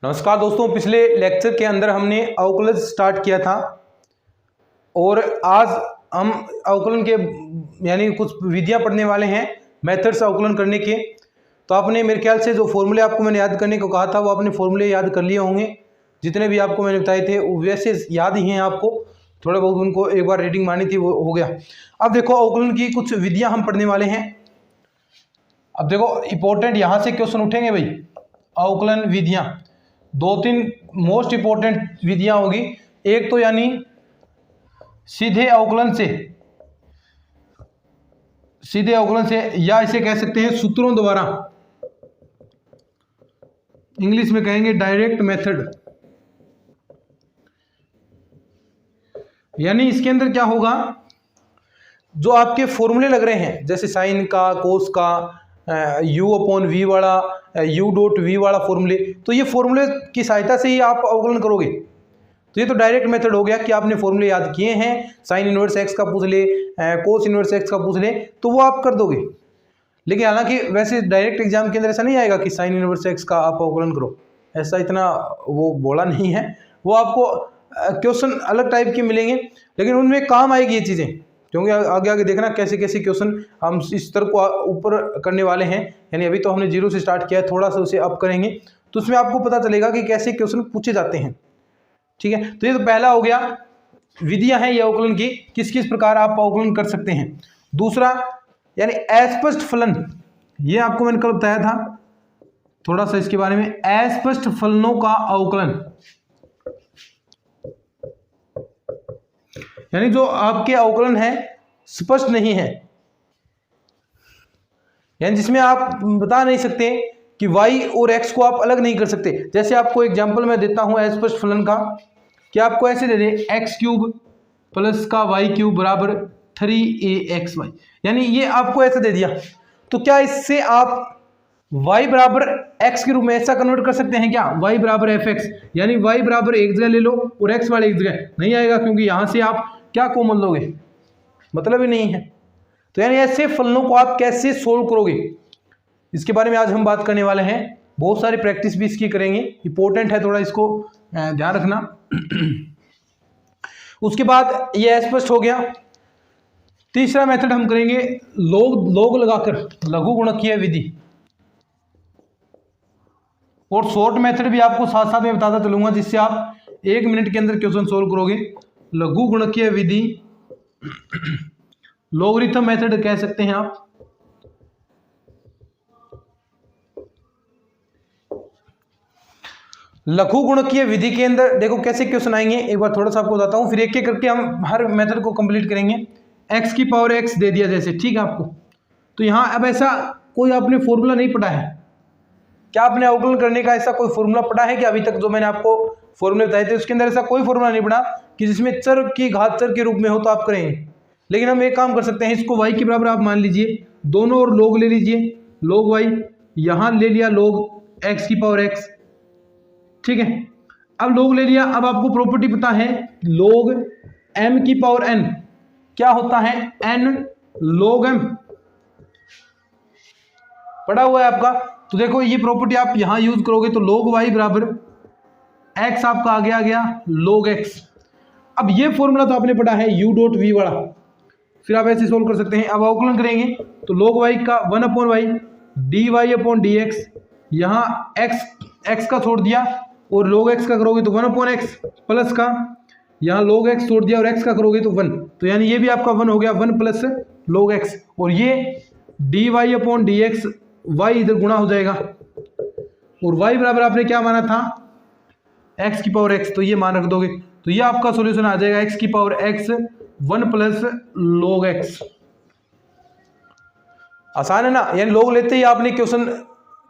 नमस्कार दोस्तों, पिछले लेक्चर के अंदर हमने अवकलन स्टार्ट किया था और आज हम अवकलन के यानी कुछ विधियां पढ़ने वाले हैं, मेथड्स अवकलन करने के। तो आपने मेरे ख्याल से जो फॉर्मूले आपको मैंने याद करने को कहा था वो आपने फॉर्मूले याद कर लिए होंगे, जितने भी आपको मैंने बताए थे वैसे याद ही हैं आपको, थोड़ा बहुत उनको एक बार रीडिंग मारनी थी वो हो गया। अब देखो अवकलन की कुछ विधियाँ हम पढ़ने वाले हैं। अब देखो इंपॉर्टेंट यहाँ से क्वेश्चन उठेंगे भाई, अवकलन विधियाँ दो तीन मोस्ट इंपॉर्टेंट विधियां होगी। एक तो यानी सीधे अवकलन से या इसे कह सकते हैं सूत्रों द्वारा, इंग्लिश में कहेंगे डायरेक्ट मेथड। यानी इसके अंदर क्या होगा, जो आपके फॉर्मूले लग रहे हैं जैसे साइन का, कोस का, u अपॉन वी वाला, u डॉट वी वाला फॉर्मूले, तो ये फॉर्मूले की सहायता से ही आप अवकलन करोगे। तो ये तो डायरेक्ट मेथड हो गया कि आपने फॉर्मूले याद किए हैं, साइन इनवर्स एक्स का पूछ ले, कोस इनवर्स एक्स का पूछ ले, तो वो आप कर दोगे। लेकिन हालांकि वैसे डायरेक्ट एग्जाम के अंदर ऐसा नहीं आएगा कि साइन इनवर्स एक्स का आप अवकलन करो, ऐसा इतना वो बोला नहीं है। वो आपको क्वेश्चन अलग टाइप के मिलेंगे, लेकिन उनमें काम आएगी ये चीज़ें, क्योंकि आगे आगे देखना कैसे कैसे क्वेश्चन हम इस स्तर को ऊपर करने वाले हैं। यानी अभी तो हमने जीरो से स्टार्ट किया है, थोड़ा सा उसे अप करेंगे तो उसमें आपको पता चलेगा कि कैसे क्वेश्चन पूछे जाते हैं। ठीक है, तो ये तो पहला हो गया, विधियां हैं ये अवकलन की, किस किस प्रकार आप अवकलन कर सकते हैं। दूसरा यानी अस्पष्ट फलन, ये आपको मैंने कल बताया था थोड़ा सा इसके बारे में, अस्पष्ट फलनों का अवकलन। यानी जो आपके अवकलन है स्पष्ट नहीं है, यानी जिसमें आप बता नहीं सकते कि y और x को आप अलग नहीं कर सकते। जैसे आपको एग्जांपल मैं देता हूं अस्पष्ट फलन का, कि आपको ऐसे दे दे x क्यूब प्लस का y क्यूब बराबर 3axy, यानी ये आपको ऐसा दे दिया, तो क्या इससे आप y बराबर x के रूप में ऐसा कन्वर्ट कर सकते हैं क्या, y बराबर fx, यानी y बराबर एक जगह ले लो और x वाले एक जगह, नहीं आएगा, क्योंकि यहां से आप क्या कॉमन लोगे, मतलब ही नहीं है। तो यानी ऐसे फलनों को आप कैसे सोल्व करोगे, इसके बारे में आज हम बात करने वाले हैं। बहुत सारी प्रैक्टिस भी इसकी करेंगे, इंपॉर्टेंट है, थोड़ा इसको ध्यान रखना। उसके बाद ये स्पष्ट हो गया। तीसरा मेथड हम करेंगे लोग लगाकर, लघु गुणकीय विधि। और शॉर्ट मेथड भी आपको साथ साथ में बताता चलूंगा, जिससे आप 1 मिनट के अंदर क्वेश्चन सोल्व करोगे। लघु गुणकीय विधि, लॉगरिथम मेथड कह सकते हैं आप। लघु गुणकीय विधि के अंदर देखो कैसे क्वेश्चन आएंगे, एक बार थोड़ा सा आपको बताता हूं, फिर एक एक करके हम हर मेथड को कंप्लीट करेंगे। x की पावर x दे दिया जैसे, ठीक है आपको, तो यहां अब ऐसा कोई आपने फॉर्मूला नहीं पढ़ा है क्या, आपने अवकलन करने का ऐसा कोई फॉर्मूला पढ़ा है कि अभी तक जो मैंने आपको फॉर्मूले बताए थे उसके अंदर ऐसा कोई फॉर्मूला नहीं पढ़ा कि जिसमें चर की घात चर के रूप में हो तो आप करेंगे। लेकिन हम एक काम कर सकते हैं, इसको y के बराबर आप मान लीजिए, दोनों और log ले लीजिए, log y, यहां ले लिया log x की पावर x, ठीक है। अब log ले लिया, अब आपको प्रॉपर्टी पता है log m की पावर n क्या होता है, n log m पढ़ा हुआ है आपका। तो देखो ये प्रॉपर्टी आप यहां यूज करोगे तो log y बराबर x आपका आगे आ गया log x। अब ये फॉर्मूला तो आपने पढ़ा है u डॉट v वाला, फिर आप ऐसे सोल्व कर सकते हैं। अब अवकलन करेंगे तो log y का 1 upon Y dy upon dx, यहाँ x का छोड़ दिया और log x का करोगे तो 1 अपॉन x प्लस का, यहाँ log x छोड़ दिया और x का करोगे तो 1, तो यानी ये भी आपका 1 हो गया, 1 प्लस log x, और ये dy अपॉन dx y इधर गुणा हो जाएगा, और y बराबर आपने क्या माना था x की पावर x, तो ये मान रख दोगे, तो ये आपका सॉल्यूशन आ जाएगा x की power x 1 plus log x। आसान है ना, यानी log लेते ही आपने क्वेश्चन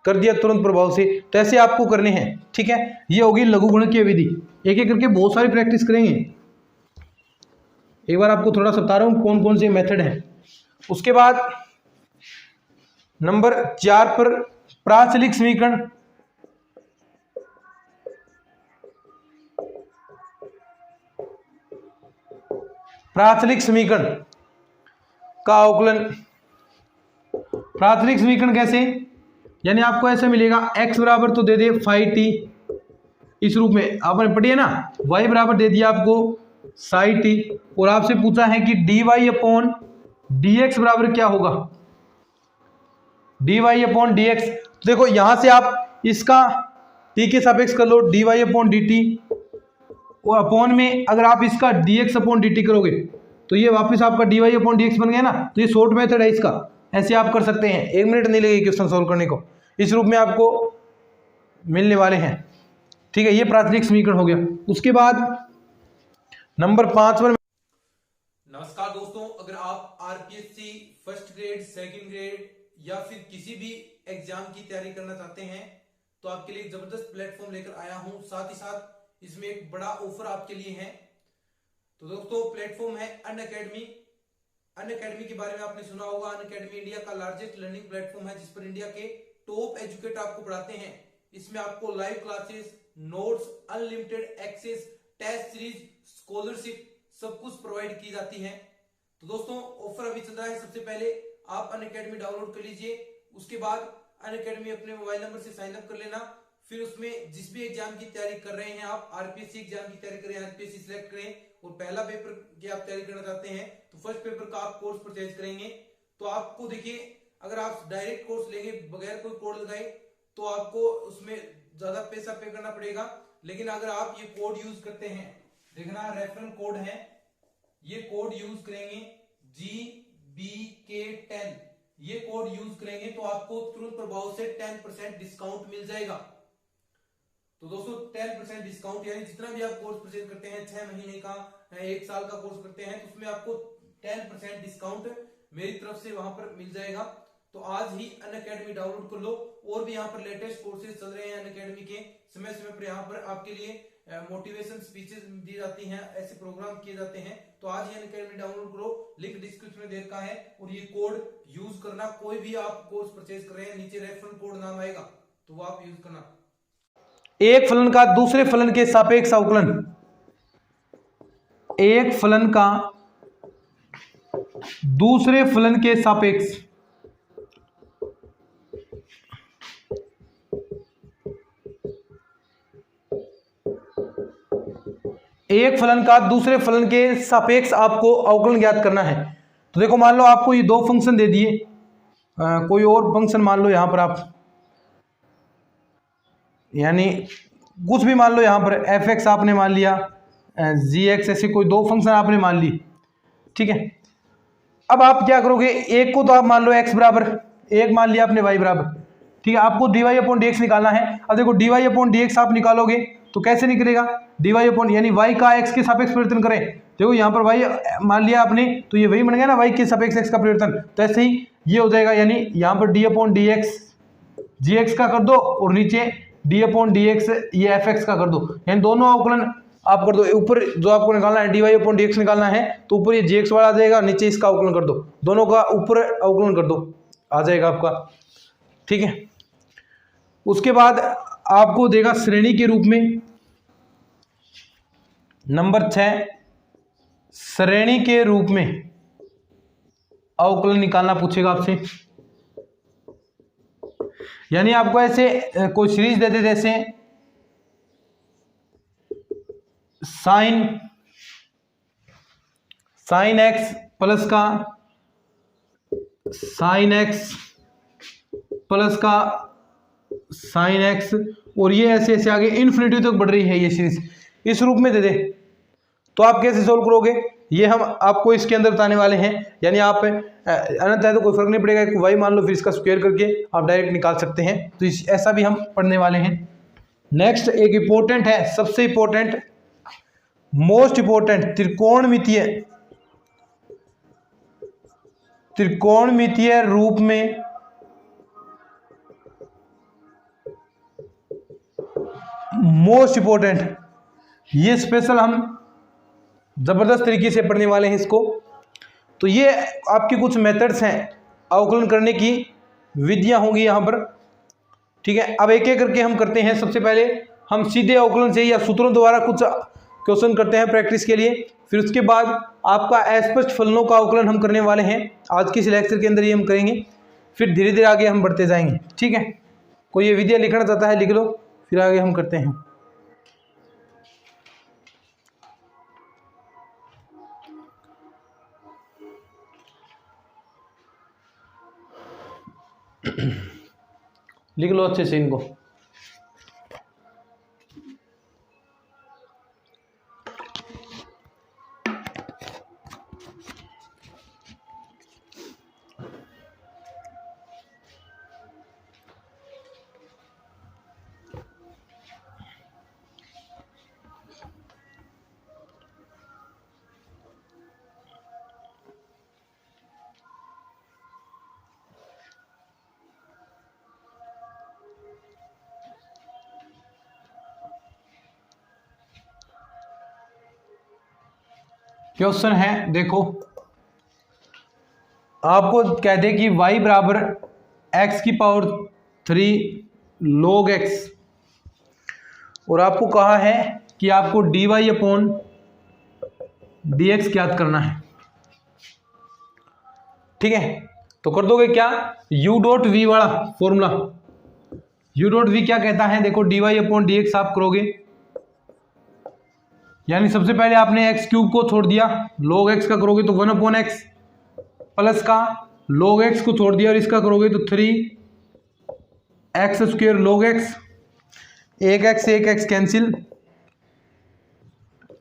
कर दिया तुरंत प्रभाव से, तो ऐसे आपको करने हैं, ठीक है। ये होगी लघु गुणकीय विधि, एक एक करके बहुत सारी प्रैक्टिस करेंगे। एक बार आपको थोड़ा सा बता रहा हूं कौन कौन से मेथड हैं। उसके बाद नंबर 4 पर प्राचलिक समीकरण। प्राचलिक समीकरण का अवकलन, प्राचलिक समीकरण कैसे, यानी आपको ऐसे मिलेगा x बराबर तो दे दे फाई टी इस रूप में आपने पढ़ी है ना, y बराबर दे दिया आपको साई टी, और आपसे पूछा है कि dy अपॉन dx बराबर क्या होगा, dy अपॉन dx। देखो यहां से आप इसका t के सापेक्ष कर लो dy अपॉन dt, और अपॉन में अगर आप इसका dx अपॉन dt करोगे तो ये वापस आपका dy अपॉन dx बन गया ना। तो ये शॉर्ट मेथड है इसका, ऐसे आप कर सकते हैं, 1 मिनट नहीं लगेगी क्वेश्चन सॉल्व करने को, इस रूप में आपको मिलने वाले हैं। ठीक है, ये प्राथमिक समीकरण हो गया। उसके बाद नंबर 5 पर, नमस्कार दोस्तों, अगर आप RPSC first grade, second grade या फिर किसी भी एग्जाम की तैयारी करना चाहते हैं तो आपके लिए एक जबरदस्त प्लेटफॉर्म लेकर आया हूं। साथ ही साथ इसमें एक बड़ा ऑफर आपके लिए है। तो दोस्तों प्लेटफॉर्म है अनअकैडमी। अनअकैडमी के बारे में आपने सुना होगा। अनअकैडमी इंडिया का लार्जेस्ट लर्निंग प्लेटफॉर्म है जिस पर इंडिया के टॉप एजुकेटर आपको पढ़ाते हैं। इसमें आपको live classes, notes, unlimited access, test series, scholarship सब कुछ प्रोवाइड की जाती है। तो दोस्तों ऑफर अभी चल रहा है। सबसे पहले आप अनअकैडमी डाउनलोड कर लीजिए, उसके बाद अनअकैडमी अपने मोबाइल नंबर से साइन अप कर लेना। फिर उसमें जिस भी एग्जाम की तैयारी कर रहे हैं, आप आरपीएससी एग्जाम की तैयारी करें, आरपीएससी सिलेक्ट करें और पहला पेपर की आप तैयारी करना चाहते हैं तो फर्स्ट पेपर का आप कोर्स परचेज करेंगे तो आपको देखिए, अगर आप डायरेक्ट कोर्स लेंगे बगैर कोई कोड लगाए तो आपको उसमें ज्यादा पैसा पे करना पड़ेगा। लेकिन अगर आप ये कोड यूज करते हैं, देखना रेफरल कोड है, ये कोड यूज करेंगे GBK10, ये कोड यूज करेंगे तो आपको तुरंत प्रभाव से 10% डिस्काउंट मिल जाएगा। तो दोस्तों 10% डिस्काउंट, यानी जितना भी आप कोर्स परचेज करते हैं, 6 महीने का, 1 साल का कोर्स करते हैं, तो उसमें आपको 10% डिस्काउंट मेरी तरफ से वहां पर मिल जाएगा। तो आज ही अनअकैडमी डाउनलोड कर लो। और भी यहाँ पर लेटेस्ट कोर्सेज चल रहे हैं अनअकैडमी के, समय समय पर यहाँ पर आपके लिए मोटिवेशन स्पीचेस दी जाती हैं, ऐसे प्रोग्राम किए जाते हैं। तो आज ही अनअकैडमी डाउनलोड करो, लिंक डिस्क्रिप्शन में दे रखा है, और ये कोड यूज करना। कोई भी आप कोर्स परचेज कर रहे हैं, नीचे रेफरल कोड नाम आएगा तो वो आप यूज करना। एक फलन का दूसरे फलन के सापेक्ष अवकलन, एक फलन का दूसरे फलन के सापेक्ष, एक फलन का दूसरे फलन के सापेक्ष आपको अवकलन ज्ञात करना है। तो देखो मान लो आपको ये 2 फंक्शन दे दिए, कोई और फंक्शन मान लो यहां पर आप, यानी कुछ भी मान लो यहां पर f(x) आपने मान लिया, g(x), ऐसे कोई 2 फंक्शन आपने मान ली। ठीक है, अब आप क्या करोगे, एक को तो आप मान लो x बराबर 1 मान लिया आपने y बराबर, ठीक है, आपको dy अपॉन dx निकालना है। अब देखो dy अपॉन dx आप निकालोगे तो कैसे निकलेगा, dy अपॉन, यानी y का x के सापेक्ष परिवर्तन करें। देखो यहाँ पर y मान लिया आपने तो ये वही बन गया ना, y के सापेक्ष x का परिवर्तन। तो ऐसे ही ये हो जाएगा, यानी यहाँ पर d अपॉन dx gx का कर दो और नीचे d अपॉन dx ये fx का कर दो, यानी दोनों अवकलन आप कर दो। ऊपर जो आपको निकालना है dy अपॉन dx निकालना है तो ऊपर ये gx वाला आ जाएगा, नीचे इसका अवकलन कर दो, दोनों का ऊपर अवकलन कर दो, आ जाएगा आपका। ठीक है, उसके बाद आपको देगा श्रेणी के रूप में नंबर 6, श्रेणी के रूप में अवकलन निकालना पूछेगा आपसे। यानी आपको ऐसे कोई सीरीज दे दे, जैसे साइन एक्स प्लस का साइन एक्स प्लस का साइन एक्स, और ये ऐसे ऐसे आगे इन्फिनिटी तक बढ़ रही है ये सीरीज, इस रूप में दे दे तो आप कैसे सोल्व करोगे, ये हम आपको इसके अंदर बताने वाले हैं। यानी आप अनंत है तो कोई फर्क नहीं पड़ेगा, y मान लो फिर इसका स्क्वायर करके आप डायरेक्ट निकाल सकते हैं। तो ऐसा भी हम पढ़ने वाले हैं। नेक्स्ट एक इंपॉर्टेंट है, सबसे इंपॉर्टेंट, मोस्ट इंपॉर्टेंट, त्रिकोणमितीय रूप में मोस्ट इंपॉर्टेंट, ये स्पेशल हम जबरदस्त तरीके से पढ़ने वाले हैं इसको। तो ये आपकी कुछ मेथड्स हैं, अवकलन करने की विधियां होंगी यहाँ पर। ठीक है, अब एक एक करके हम करते हैं। सबसे पहले हम सीधे अवकलन से या सूत्रों द्वारा कुछ क्वेश्चन करते हैं प्रैक्टिस के लिए, फिर उसके बाद आपका अस्पष्ट फलनों का अवकलन हम करने वाले हैं आज के इस लेक्चर के अंदर, ये हम करेंगे। फिर धीरे धीरे आगे हम बढ़ते जाएंगे। ठीक है, कोई ये विधियां लिखना चाहता है लिख लो, फिर आगे हम करते हैं। लिख लो अच्छे से इनको। क्वेश्चन है देखो, आपको कहते हैं कि y बराबर x की पावर 3 log x, और आपको कहा है कि आपको dy अपॉन dx ज्ञात करना है। ठीक है, तो कर दोगे क्या, u डॉट वी वाला फॉर्मूला, u डॉट वी क्या कहता है, देखो dy अपॉन dx आप करोगे, यानी सबसे पहले आपने एक्स क्यूब को छोड़ दिया, log x का करोगे तो 1 अपॉन एक्स, प्लस का log x को छोड़ दिया और इसका करोगे तो 3 एक्स स्क्वेयर log x, एक x cancel,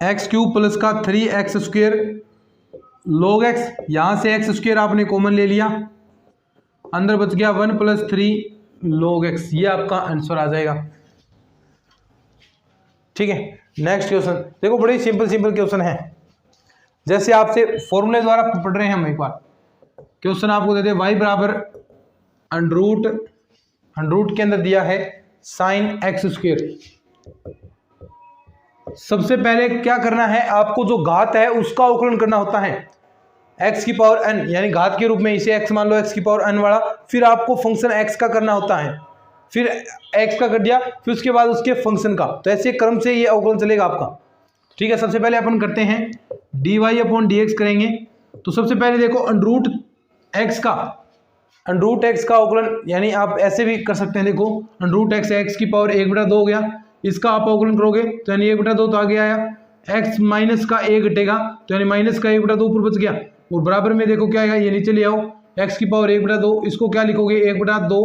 x cube plus का 3 एक्स स्क्वेयर log x, यहां से एक्स स्क्वेयर आपने कॉमन ले लिया, अंदर बच गया 1 प्लस 3 log x, ये आपका आंसर आ जाएगा। ठीक है, नेक्स्ट क्वेश्चन देखो, बड़े सिंपल क्वेश्चन है, जैसे आपसे फॉर्मूले द्वारा पढ़ रहे हैं हम। एक बार क्वेश्चन आपको दे दे y बराबर अंडरूट के अंदर दिया है साइन एक्स स्क्वेयर। सबसे पहले क्या करना है, आपको जो घात है उसका अवकलन करना होता है, x की पावर n, यानी घात के रूप में इसे x मान लो, x की पावर n वाला, फिर आपको फंक्शन x का करना होता है, फिर x का कर दिया, फिर उसके बाद उसके फंक्शन का, तो ऐसे क्रम से ये अवकलन चलेगा आपका। ठीक है, सबसे पहले अपन करते हैं dy अपॉन dx करेंगे, तो सबसे पहले देखो अंडरूट x का अवकलन, यानी आप ऐसे भी कर सकते हैं, देखो अंडरूट x की पावर 1/2 हो गया, इसका आप अवकलन करोगे तो यानी 1/2 तो आगे आया, x माइनस का 1 घटेगा तो यानी माइनस का 1/2 ऊपर बच गया, और बराबर में देखो क्या आएगा, ये नीचे ले आओ, x की पावर 1/2, इसको क्या लिखोगे 1/2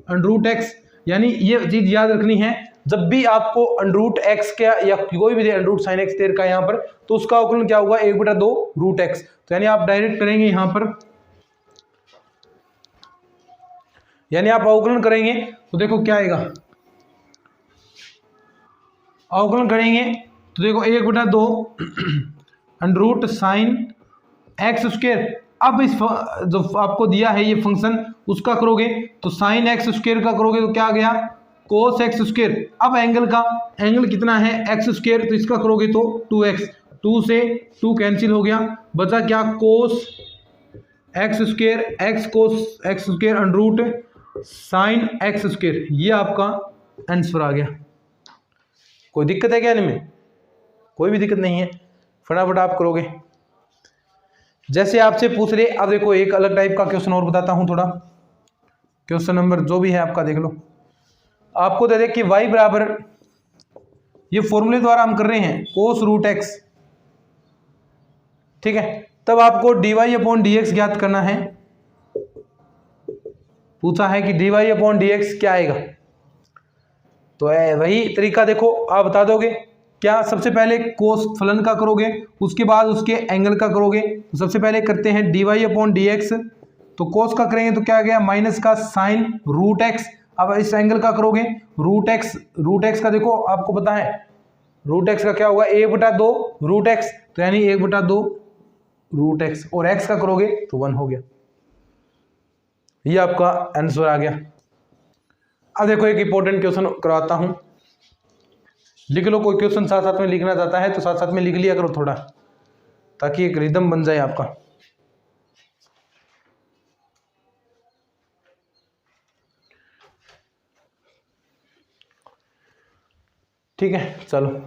अंडरूट x, यानी ये चीज याद रखनी है, जब भी आपको अंडरूट x का या कोई भी अंडरूट साइन x देर का यहाँ पर, तो उसका अवकलन क्या होगा 1/2 रूट x, तो यानी आप डायरेक्ट करेंगे यहाँ पर, यानी आप अवकलन करेंगे तो देखो क्या आएगा, अवकलन करेंगे तो देखो 1/2 अंडरूट साइन एक्स स्क्वेयर, अब इस जो आपको दिया है ये फंक्शन उसका करोगे तो साइन एक्स स्क्वेयर का करोगे तो क्या आ गया कोस एक्स स्क्वेयर, अब एंगल कितना है एक्स स्क्वेयर, तो इसका करोगे तो 2x, 2 से 2 कैंसिल हो गया, बचा क्या cos x square, x cos x square under root sine x square, ये आपका आंसर आ गया। कोई दिक्कत है क्या इनमें, कोई भी दिक्कत नहीं है, फटाफट आप करोगे जैसे आपसे पूछ रहे। अब देखो एक अलग टाइप का क्वेश्चन और बताता हूं, थोड़ा क्वेश्चन नंबर जो भी है आपका देख लो, आपको दे दे कि y बराबर, ये फॉर्मूले द्वारा हम कर रहे हैं कोस रूट एक्स, ठीक है, तब आपको dy अपॉन dx ज्ञात करना है, पूछा है कि dy अपॉन dx क्या आएगा, तो वही तरीका देखो आप बता दोगे क्या, सबसे पहले कोस फलन का करोगे, उसके बाद उसके एंगल का करोगे, तो सबसे पहले करते हैं dy अपॉन dx, तो कोस का करेंगे तो क्या आ गया माइनस का साइन रूट एक्स, अब इस एंगल का करोगे रूट एक्स का देखो आपको पता है रूट एक्स का क्या होगा 1/2 रूट एक्स, तो यानी 1/2 रूट एक्स, और एक्स का करोगे तो 1 हो गया, ये आपका आंसर आ गया। अब देखो एक इंपॉर्टेंट क्वेश्चन करवाता हूं, लिख लो, कोई क्वेश्चन साथ साथ में लिखना चाहता है तो साथ साथ में लिख लिया करो थोड़ा, ताकि एक रिदम बन जाए आपका। ठीक है चलो,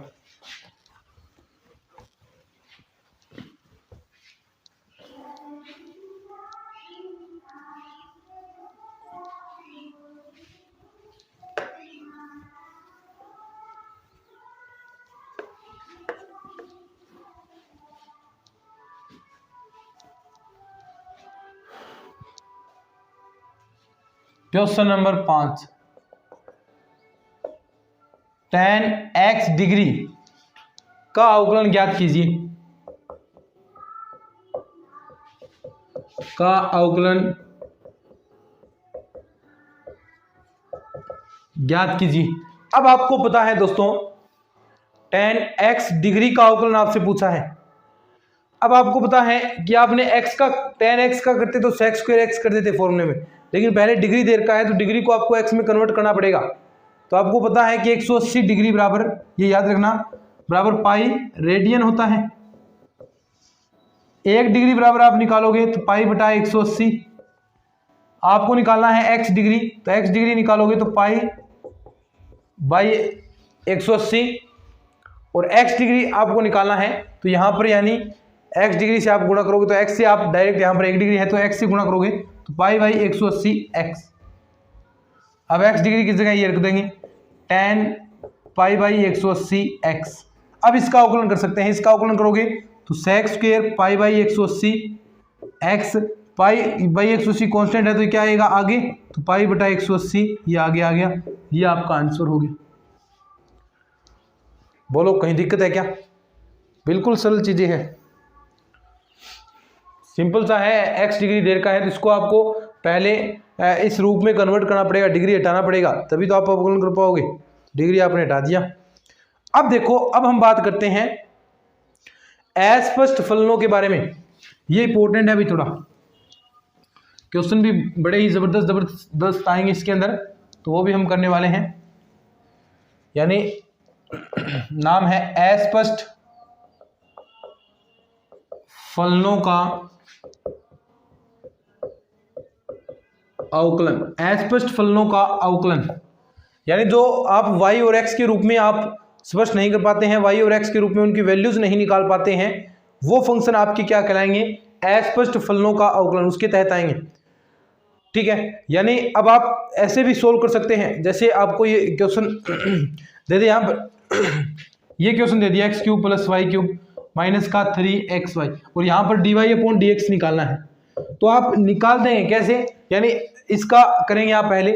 question number 5, tan x degree का अवकलन ज्ञात कीजिए। का अवकलन ज्ञात कीजिए। अब आपको पता है दोस्तों, tan x डिग्री का अवकलन आपसे पूछा है। अब आपको पता है कि आपने x का tan x का करते तो sec स्क्वायर x कर देते फॉर्मूले में, लेकिन पहले डिग्री दे रखा है तो डिग्री को आपको x में कन्वर्ट करना पड़ेगा। तो आपको पता है कि 180 डिग्री बराबर, ये याद रखना, बराबर पाई रेडियन होता है। 1 डिग्री बराबर आप निकालोगे तो पाई बटा 180। आपको निकालना है x डिग्री, तो x डिग्री निकालोगे तो पाई बाई 180, और x डिग्री आपको निकालना है तो यहाँ पर यानी x डिग्री से आप गुणा करोगे तो x से आप डायरेक्ट, यहाँ पर 1 डिग्री है तो x से गुणा करोगे तो पाई बाई 180 x। अब x डिग्री की जगह ये रख देंगे tan पाई बाई 180 x। अब इसका अवकलन कर सकते हैं। इसका अवकलन करोगे तो sec square pi by 180 x, pi by 180 constant है तो क्या आएगा आगे, तो पाई बटा 180 ये आगे आ गया। ये आपका आंसर हो गया। बोलो कहीं दिक्कत है क्या? बिल्कुल सरल चीजें हैं, सिंपल सा है। x डिग्री देर का है तो इसको आपको पहले इस रूप में कन्वर्ट करना पड़ेगा, डिग्री हटाना पड़ेगा, तभी तो आप अवकलन कर पाओगे। डिग्री आपने हटा दिया। अब देखो, अब हम बात करते हैं अस्पष्ट फलनों के बारे में। ये इंपॉर्टेंट है अभी थोड़ा, क्वेश्चन भी बड़े ही जबरदस्त आएंगे इसके अंदर, तो वो भी हम करने वाले हैं। यानी नाम है अस्पष्ट फलनों का अवकलन। अस्पष्ट फलनों का अवकलन यानी जो आप y और x के रूप में आप स्पष्ट नहीं कर पाते हैं, y और x के रूप में उनकी वैल्यूज नहीं निकाल पाते हैं, वो फंक्शन आपके क्या कहलाएंगे, अस्पष्ट फलनों का अवकलन, उसके तहत आएंगे। ठीक है, यानी अब आप ऐसे भी सोल्व कर सकते हैं, जैसे आपको ये क्वेश्चन दे दे, यहाँ पर ये क्वेश्चन दे दिया X cube plus Y cube minus का 3xy, और यहाँ पर dy अपॉन dx निकालना है। तो आप निकाल देंगे कैसे, यानी इसका करेंगे आप पहले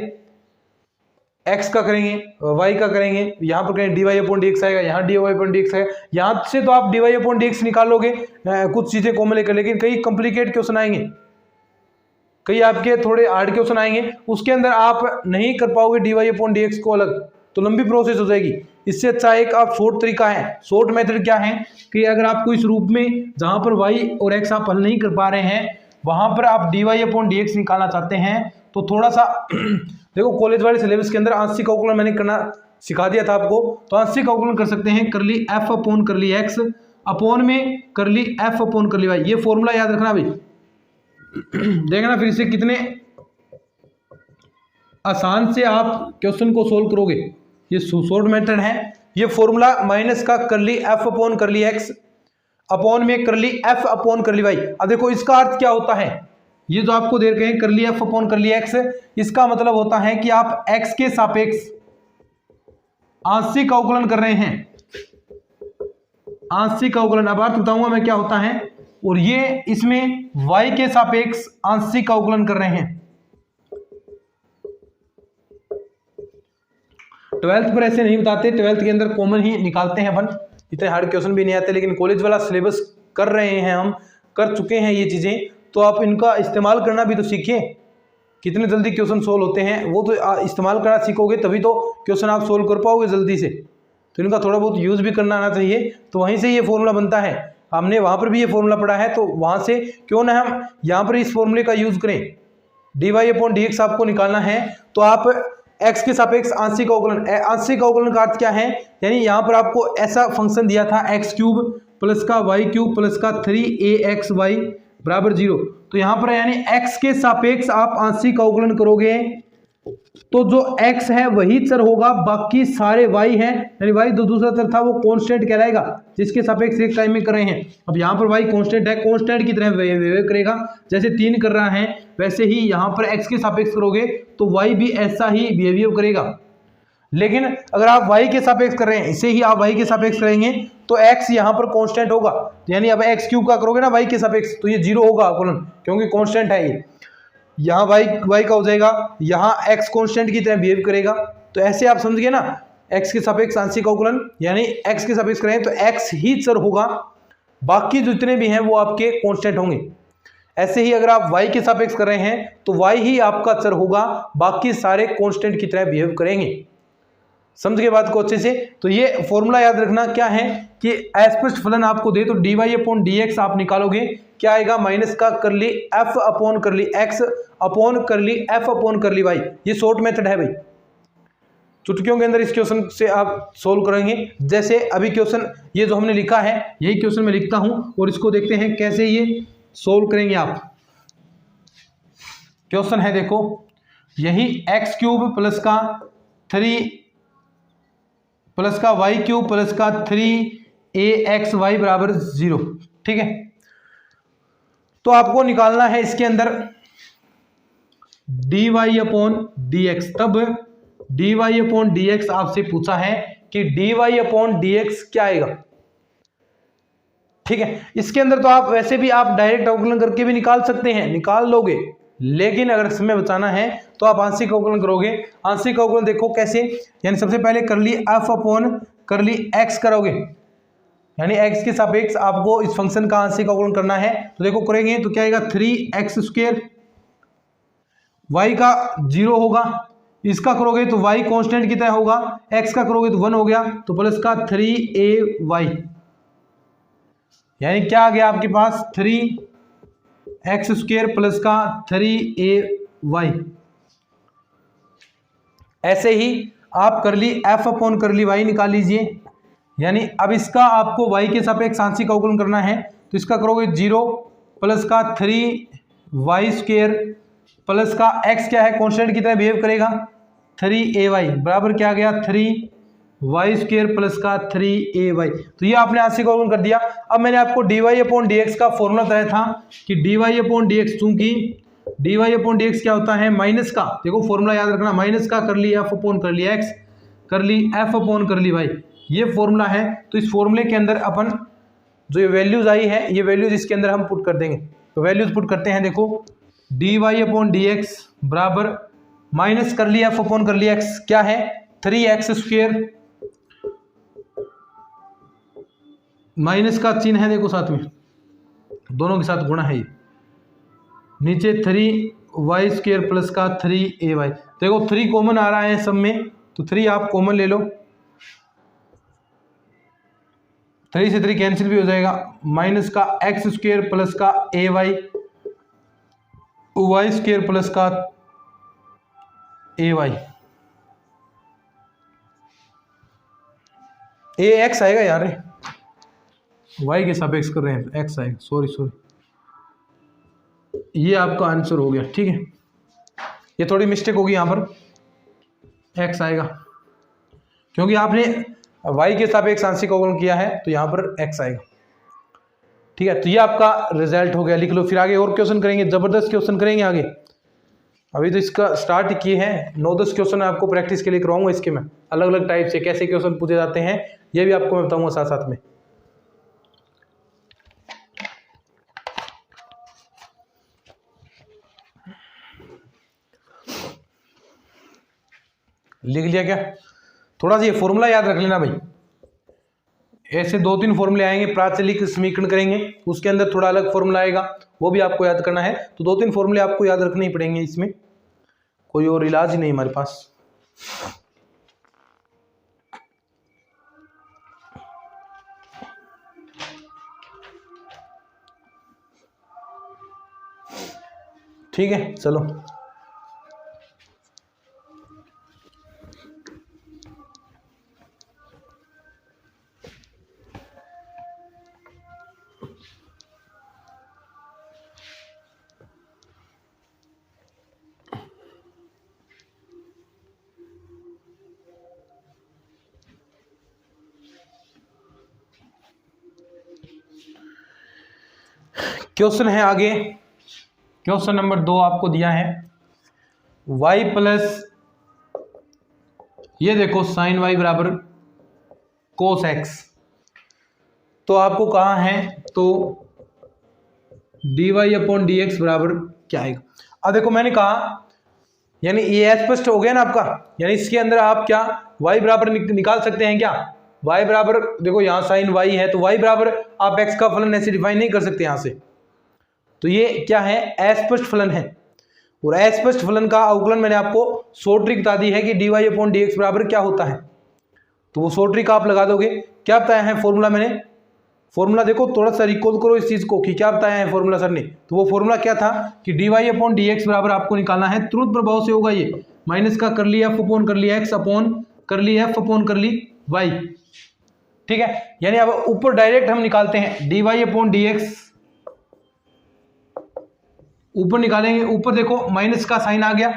x का करेंगे, y का करेंगे, यहाँ पर करेंगे dy अपॉन dx आएगा, यहाँ dy अपॉन dx आएगा, यहाँ से तो आप dy अपॉन dx निकालोगे कुछ चीज़ें कॉमन लेकर, लेकिन कई कॉम्प्लिकेट क्वेश्चन आएंगे, कई आपके थोड़े हार्ड क्वेश्चन आएंगे, उसके अंदर आप नहीं कर पाओगे dy अपॉन dx को अलग, तो लंबी प्रोसेस हो जाएगी। इससे अच्छा एक आप शॉर्ट तरीका है, शॉर्ट मेथड क्या है कि अगर आपको इस रूप में जहाँ पर y और x आप हल नहीं कर पा रहे हैं, वहाँ पर आप dy अपॉन dx निकालना चाहते हैं, तो थोड़ा सा देखो कॉलेज वाले सिलेबस के अंदर आंशिक अवकलन मैंने करना सिखा दिया था आपको, तो आंशिक अवकलन कर सकते हैं करली f अपॉन करली x अपॉन में करली f अपॉन करली y। ये फॉर्मूला याद रखना भाई, देखना फिर से कितने आसान से आप क्वेश्चन को सोल्व करोगे। ये शॉर्ट मेथड है। ये फॉर्मूला माइनस का करली f अपॉन करली x अपॉन में करली f अपॉन करली y। अब देखो इसका अर्थ क्या होता है, ये जो आपको दे रखे हैं करली f अपॉन करली x, इसका मतलब होता है कि आप x के सापेक्ष आंशिक अवकलन कर रहे हैं, आंशिक अवकलन। अब अर्थ बताऊंगा मैं क्या होता है, और ये इसमें y के सापेक्ष आंशिक अवकलन कर रहे हैं। 12th पर ऐसे नहीं बताते, 12th के अंदर कॉमन ही निकालते हैं अपन, इतने हार्ड क्वेश्चन भी नहीं आते, लेकिन कॉलेज वाला सिलेबस कर रहे हैं, हम कर चुके हैं ये चीज़ें, तो आप इनका इस्तेमाल करना भी तो सीखिए। कितने जल्दी क्वेश्चन सोल्व होते हैं वो तो इस्तेमाल करना सीखोगे तभी तो क्वेश्चन आप सोल्व कर पाओगे जल्दी से, तो इनका थोड़ा बहुत यूज़ भी करना आना चाहिए। तो वहीं से ये फॉर्मूला बनता है, हमने वहाँ पर भी ये फॉर्मूला पढ़ा है, तो वहाँ से क्यों ना हम यहाँ पर इस फॉर्मूले का यूज़ करें। dy अपॉन dx आपको निकालना है, तो आप x के सापेक्ष आंशिक अवकलन, आंशिक अवकलन का अर्थ क्या है, यानी यहाँ पर आपको ऐसा फंक्शन दिया था x क्यूब प्लस का y क्यूब प्लस का 3axy बराबर 0, तो यहाँ पर यानी x के सापेक्ष आप आंशिक अवकलन करोगे तो जो x है वही चर होगा, बाकी सारे y हैं, यानी y जो दूसरा चर था वो कांस्टेंट कहलाएगा जिसके सापेक्ष एक टाइम में कर रहे हैं। अब यहाँ पर y कांस्टेंट है, कांस्टेंट की तरह बिहेव करेगा, जैसे 3 कर रहा है वैसे ही यहाँ पर x के सापेक्ष करोगे तो y भी ऐसा ही बिहेवियर करेगा। लेकिन अगर आप y के सापेक्ष कर रहे हैं, इसे ही आप y के सापेक्ष करेंगे तो x यहाँ पर कांस्टेंट होगा, यानी अब x क्यूब का करोगे ना y के सापेक्ष तो ये 0 होगा अवकलन, क्योंकि कांस्टेंट है ये। यहाँ y का हो जाएगा, यहाँ x कांस्टेंट की तरह बिहेव करेगा। तो ऐसे आप समझ गए ना, x के सापेक्ष आंशिक अवकलन यानी x के सापेक्ष करें तो x ही चर होगा, बाकी जितने भी हैं वो आपके कांस्टेंट होंगे। ऐसे ही अगर आप y के सापेक्ष कर रहे हैं तो y ही आपका चर होगा, बाकी सारे कांस्टेंट की तरह बिहेव करेंगे। समझ गए बात को अच्छे से। तो ये फॉर्मूला याद रखना क्या है कि अस्पष्ट फलन आपको दे तो dy/dx आप निकालोगे, क्या आएगा, माइनस का करली f अपॉन करली x अपॉन करली f अपॉन करली y। ये शॉर्ट मेथड है भाई, चुटकियों के अंदर इस क्वेश्चन से आप सोल्व करेंगे। जैसे अभी क्वेश्चन ये जो हमने लिखा है यही क्वेश्चन मैं लिखता हूं और इसको देखते हैं कैसे ये सोल्व करेंगे आप। क्वेश्चन है देखो, यही x³ प्लस का 3 प्लस का y³ प्लस का 3axy बराबर 0, ठीक है। तो आपको निकालना है इसके अंदर dy/dx। तब dy/dx आपसे पूछा है कि dy/dx क्या आएगा, ठीक है। इसके अंदर तो आप वैसे भी आप डायरेक्ट अवकलन करके भी निकाल सकते हैं, निकाल लोगे, लेकिन अगर समय बचाना है तो आप आंशिक अवकलन करोगे। आंशिक अवकलन देखो कैसे, यानी सबसे पहले करली f अपॉन करली x करोगे, यानी x के सापेक्ष आपको इस फंक्शन का आंशिक अवकलन करना है। तो देखो करेंगे तो क्या आएगा, 3x², y का 0 होगा, इसका करोगे तो y कांस्टेंट की तरह होगा, x का करोगे तो 1 हो गया, तो प्लस का 3ay, यानी क्या आ गया आपके पास 3x² प्लस का 3ay। ऐसे ही आप करली f अपॉन करली y निकाल लीजिए, यानी अब इसका आपको y के सापेक्ष आंशिक अवकलन करना है। तो इसका करोगे 0 प्लस का 3y² प्लस का x क्या है, कांस्टेंट की तरह बिहेव करेगा, 3ay बराबर क्या आ गया, 3y² प्लस का 3ay। तो ये आपने आंशिक अवकलन कर दिया। अब मैंने आपको dy/dx का फॉर्मूला बताया था कि dy/dx, चूंकि dy/dx क्या होता है, माइनस का, देखो फॉर्मूला याद रखना, माइनस का करली f अपॉन करली x करली f अपॉन करली y, ये फॉर्मूला है। तो इस फॉर्मूले के अंदर अपन जो ये वैल्यूज आई है, ये वैल्यूज इसके अंदर हम पुट कर देंगे। तो वैल्यूज पुट करते हैं, देखो dy/dx बराबर माइनस करली f अपॉन करली x क्या है, 3x² माइनस का चिन्ह है, देखो साथ में दोनों के साथ गुणा है, ये नीचे 3y² प्लस का 3ay। देखो 3 कॉमन आ रहा है सब में, तो 3 आप कॉमन ले लो, 3 से 3 कैंसिल भी हो जाएगा, माइनस का x² प्लस का ay y² प्लस का ay, ax आएगा यार, y के सापेक्ष कर रहे हैं तो x आएगा, सॉरी ये आपका आंसर हो गया, ठीक है। ये थोड़ी मिस्टेक होगी यहाँ पर, x आएगा क्योंकि आपने y के सापेक्ष आंशिक अवकलन किया है, तो यहाँ पर x आएगा, ठीक है। तो ये आपका रिजल्ट हो गया, लिख लो। फिर आगे और क्वेश्चन करेंगे, जबरदस्त क्वेश्चन करेंगे आगे। अभी तो इसका स्टार्ट किए हैं, 9-10 क्वेश्चन आपको प्रैक्टिस के लिए करवाऊंगा। इसके में अलग अलग टाइप से कैसे क्वेश्चन पूछे जाते हैं ये भी आपको मैं बताऊंगा साथ साथ में। लिख लिया क्या? थोड़ा सा ये फॉर्मूला याद रख लेना भाई, ऐसे 2-3 फॉर्मूले आएंगे, प्राचलिक समीकरण करेंगे, उसके अंदर थोड़ा अलग फॉर्मूला आएगा, वो भी आपको याद करना है। तो 2-3 फॉर्मूले आपको याद रखने ही पड़ेंगे, इसमें कोई और इलाज ही नहीं हमारे पास। ठीक है, चलो क्वेश्चन है आगे, क्वेश्चन नंबर 2 आपको दिया है y प्लस, ये देखो साइन y बराबर कोस x। तो आपको कहा है तो dy/dx बराबर क्या आएगा। अब देखो मैंने कहा, यानी ये स्पष्ट हो गया ना आपका, यानी इसके अंदर आप क्या y बराबर निकाल सकते हैं क्या, y बराबर, देखो यहाँ साइन y है तो y बराबर आप x का फलन ऐसे डिफाइन नहीं कर सकते यहाँ से, तो ये क्या है, अस्पष्ट फलन है। और अस्पष्ट फलन का अवकलन मैंने आपको शॉर्ट ट्रिक बता दी है कि dy/dx बराबर क्या होता है, तो वो शॉर्ट ट्रिक आप लगा दोगे। क्या बताया है फॉर्मूला, मैंने फॉर्मूला देखो थोड़ा सा रिकॉल करो इस चीज को कि क्या बताया है फॉर्मूला सर ने, तो वो फॉर्मूला क्या था कि dy/dx बराबर आपको निकालना है, तुरंत प्रभाव से होगा ये, माइनस का कर लिया f अपॉन कर लिया x अपॉन कर लिया f अपॉन कर ली y, ठीक है। यानी अब ऊपर डायरेक्ट हम निकालते हैं dy/dx, ऊपर निकालेंगे, ऊपर देखो माइनस का साइन आ गया,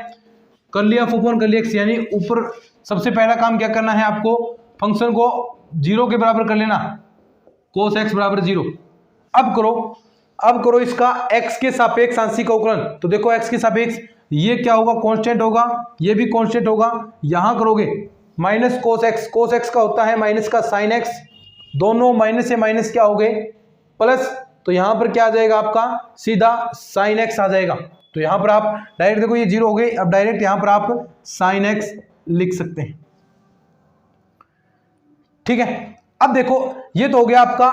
कर लिया f अपॉन कर लिया x, यानी ऊपर सबसे पहला काम क्या करना है आपको, फंक्शन को 0 के बराबर कर लेना, cos x बराबर 0। अब करो इसका x के सापेक्ष आंशिक अवकलन, तो देखो x के सापेक्ष ये क्या होगा, कांस्टेंट होगा, ये भी कांस्टेंट होगा, यहां करोगे माइनस cos x का होता है माइनस का sin x, दोनों माइनस से माइनस क्या हो गए प्लस, तो यहां पर क्या आ जाएगा आपका सीधा sin x आ जाएगा, तो यहां पर आप डायरेक्ट देखो ये 0 हो गए, अब डायरेक्ट यहां पर आप sin x लिख सकते हैं, ठीक है। अब देखो ये तो हो गया आपका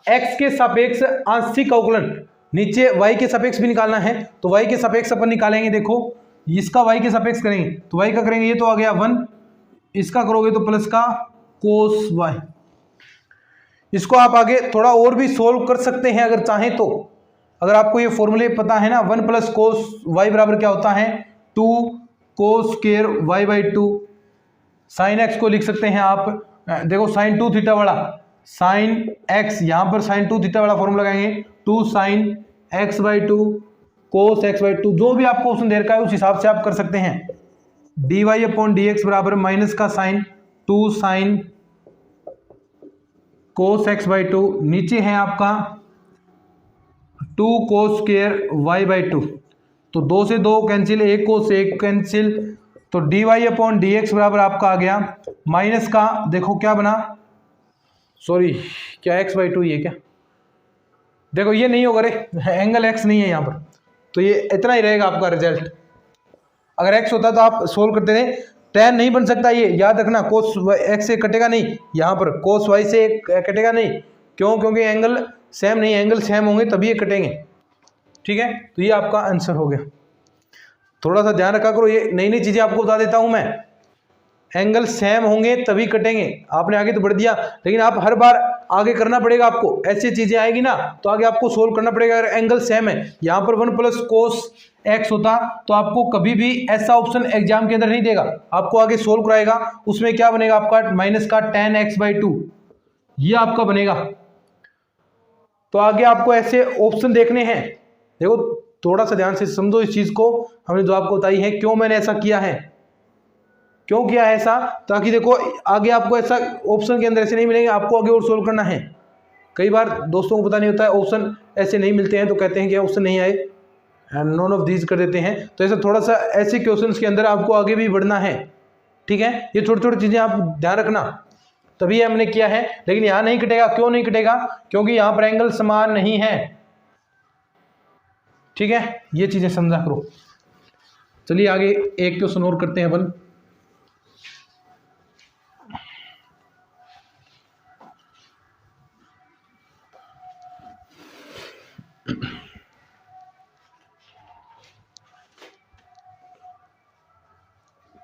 x के सापेक्ष आंशिक अवकलन, नीचे y के सापेक्ष भी निकालना है, तो y के सापेक्ष अपन निकालेंगे, देखो इसका y के सापेक्ष करेंगे तो y का करेंगे, ये तो आ गया 1, इसका करोगे तो प्लस का cos y। इसको आप आगे थोड़ा और भी सोल्व कर सकते हैं अगर चाहें तो, अगर आपको ये फॉर्मूले पता है ना, 1 प्लस cos y बराबर क्या होता है 2 cos square y/2, sin x को लिख सकते हैं आप, देखो sin 2 थीटा वाला sin x, यहां पर sin 2 थीटा वाला फॉर्मूला लगाएंगे 2 sin x/2 cos x/2, जो भी आपको ऑप्शन दे रखा है उस हिसाब से आप कर सकते हैं। dy/dx बराबर माइनस का sin 2 sin cos x/2, नीचे है आपका 2 cos स्क्वायर y/2, तो 2 से 2 कैंसिल, 1 cos 1 कैंसिल, तो dy/dx बराबर आपका आ गया माइनस का, देखो क्या बना, सॉरी क्या x/2 ये क्या, देखो ये नहीं होगा रे, एंगल x नहीं है यहाँ पर, तो ये इतना ही रहेगा आपका रिजल्ट। अगर x होता तो आप सोल्व करते थे, tan नहीं बन सकता, ये याद रखना, cos x से कटेगा नहीं, यहाँ पर cos y से कटेगा नहीं, क्यों, क्योंकि एंगल सेम नहीं, एंगल सेम होंगे तभी ये कटेंगे, ठीक है। तो ये आपका आंसर हो गया, थोड़ा सा ध्यान रखा करो, ये नई नई चीजें आपको बता देता हूं मैं, एंगल सेम होंगे तभी कटेंगे। आपने आगे तो बढ़ दिया, लेकिन आप हर बार आगे करना पड़ेगा आपको, ऐसी चीजें आएगी ना तो आगे आपको सोल्व करना पड़ेगा। अगर एंगल सेम है, यहाँ पर 1 प्लस cos x होता तो आपको कभी भी ऐसा ऑप्शन एग्जाम के अंदर नहीं देगा, आपको आगे सोल्व कराएगा, उसमें क्या बनेगा आपका माइनस का tan x/2, ये आपका बनेगा। तो आगे आपको ऐसे ऑप्शन देखने हैं, देखो थोड़ा सा ध्यान से समझो इस चीज को, हमने जो आपको बताई है, क्यों मैंने ऐसा किया है, क्यों किया है ऐसा, ताकि देखो आगे आपको ऐसा ऑप्शन के अंदर ऐसे नहीं मिलेंगे, आपको आगे और सोल्व करना है। कई बार दोस्तों को पता नहीं होता है, ऑप्शन ऐसे नहीं मिलते हैं तो कहते हैं कि ऑप्शन नहीं आए, नॉन ऑफ दीज कर देते हैं, तो ऐसा थोड़ा सा ऐसे क्वेश्चंस के अंदर आपको आगे भी बढ़ना है, ठीक है। ये छोटी छोटी चीजें आप ध्यान रखना, तभी हमने किया है। लेकिन यहाँ नहीं कटेगा, क्यों नहीं कटेगा, क्योंकि यहाँ पर एंगल समान नहीं है, ठीक है, ये चीजें समझा करो। चलिए आगे एक क्वेश्चन और करते हैं अपन।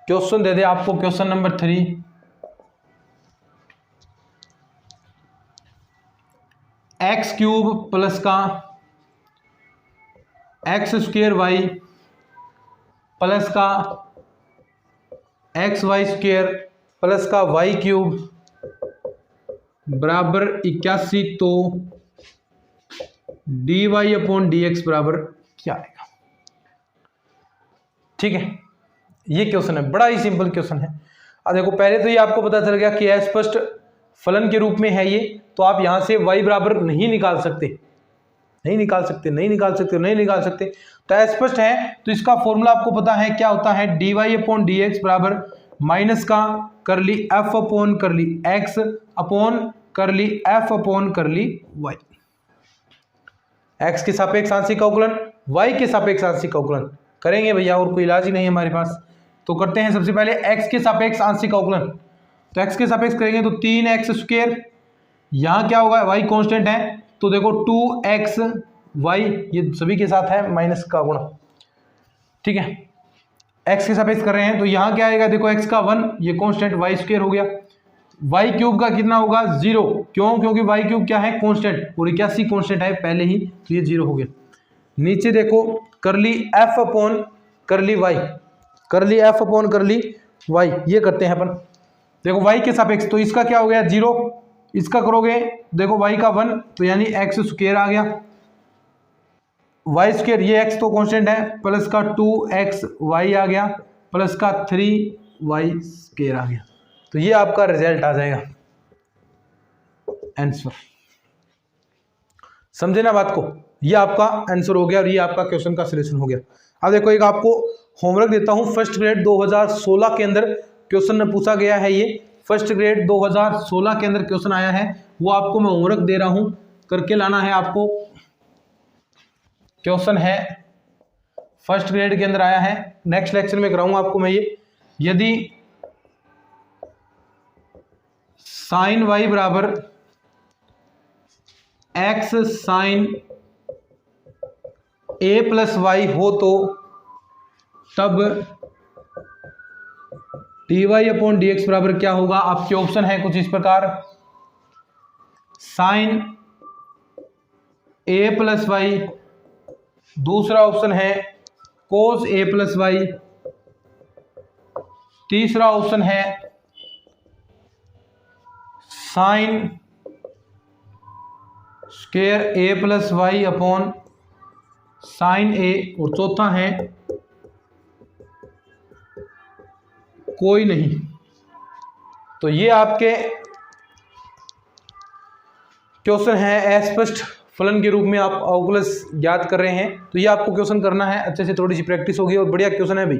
क्वेश्चन दे दे आपको, question number 3, x cube plus का एक्स स्क्वेयर वाई प्लस का एक्स वाई स्क्वेयर प्लस का वाई क्यूब बराबर 81, तो dy/dx बराबर क्या आएगा, ठीक है। ये क्वेश्चन है, बड़ा ही सिंपल क्वेश्चन है। अब देखो पहले तो ये आपको पता चल गया कि अस्पष्ट फलन के रूप में है ये, तो आप यहां से y बराबर नहीं निकाल सकते, नहीं निकाल सकते, नहीं निकाल सकते, नहीं निकाल सकते, तो अस्पष्ट है। तो इसका फॉर्मूला आपको पता है क्या होता है, dy/dx बराबर माइनस का कर ली f अपॉन कर ली x अपॉन कर ली f अपॉन कर ली y, x के सापेक्ष आंशिक अवकलन, y के सापेक्ष आंशिक अवकलन, करेंगे भैया, और कोई इलाज ही नहीं है हमारे पास। तो करते हैं सबसे पहले x के सापेक्ष आंशिक अवकलन। तो x के सापेक्ष करेंगे तो 3x², यहाँ क्या होगा, y कांस्टेंट है तो देखो 2xy, ये सभी के साथ है माइनस का गुणा, ठीक है। x के सापेक्ष कर रहे हैं तो यहाँ क्या आएगा, देखो x का 1, ये कांस्टेंट, y² हो गया। y क्यूब का कितना होगा, 0, क्यों, क्योंकि y क्यूब क्या है, कांस्टेंट, और 81 कांस्टेंट है पहले ही, तो ये 0 हो गया। नीचे देखो करली f अपॉन करली y, करली f अपॉन करली y, ये करते हैं अपन। देखो y के सापेक्ष तो इसका क्या हो गया, 0, इसका करोगे देखो y का 1, तो यानी x² आ गया, y², ये x तो कांस्टेंट है, प्लस का 2xy आ गया, प्लस का 3y² आ गया। तो ये आपका रिजल्ट आ जाएगा, आंसर। समझे ना बात को, ये आपका आंसर हो गया और ये आपका क्वेश्चन का सलूशन हो गया। अब देखो एक आपको होमवर्क देता हूं, फर्स्ट ग्रेड 2016 के अंदर क्वेश्चन में पूछा गया है, ये फर्स्ट ग्रेड 2016 के अंदर क्वेश्चन आया है, वो आपको मैं होमवर्क दे रहा हूं, करके लाना है आपको। क्वेश्चन है फर्स्ट ग्रेड के अंदर आया है, नेक्स्ट लेक्चर में कराऊंगा आपको मैं ये। यदि साइन y बराबर x sine a plus Y हो तो तब dy अपॉन dx बराबर क्या होगा। आपके ऑप्शन है कुछ इस प्रकार, साइन a प्लस वाई, दूसरा ऑप्शन है कोस a प्लस वाई, तीसरा ऑप्शन है sine square a plus Y upon sine a, और चौथा है कोई नहीं। तो ये आपके क्वेश्चन है अस्पष्ट फलन के रूप में आप अवकलज ज्ञात कर रहे हैं। तो ये आपको क्वेश्चन करना है, अच्छे से थोड़ी सी प्रैक्टिस होगी, और बढ़िया क्वेश्चन है भाई,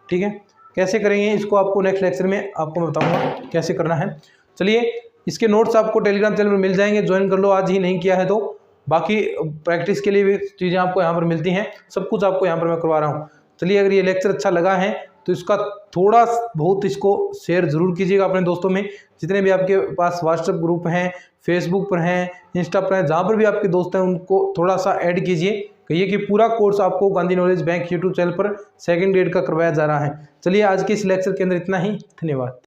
ठीक है। कैसे करेंगे इसको आपको नेक्स्ट लेक्चर में आपको मैं बताऊंगा कैसे करना है। चलिए, इसके नोट्स आपको टेलीग्राम चैनल में मिल जाएंगे, ज्वाइन कर लो आज ही नहीं किया है तो। बाकी प्रैक्टिस के लिए भी चीज़ें आपको यहाँ पर मिलती हैं, सब कुछ आपको यहाँ पर मैं करवा रहा हूँ। चलिए, अगर ये लेक्चर अच्छा लगा है तो इसका थोड़ा बहुत इसको शेयर ज़रूर कीजिएगा अपने दोस्तों में, जितने भी आपके पास व्हाट्सएप ग्रुप हैं, फेसबुक पर हैं, इंस्टा पर हैं, जहाँ पर भी आपके दोस्त हैं उनको थोड़ा सा ऐड कीजिए। कहिए कि पूरा कोर्स आपको Gandhi knowledge bank YouTube channel पर सेकंड ग्रेड का करवाया जा रहा है। चलिए, आज के इस लेक्चर के अंदर इतना ही, धन्यवाद।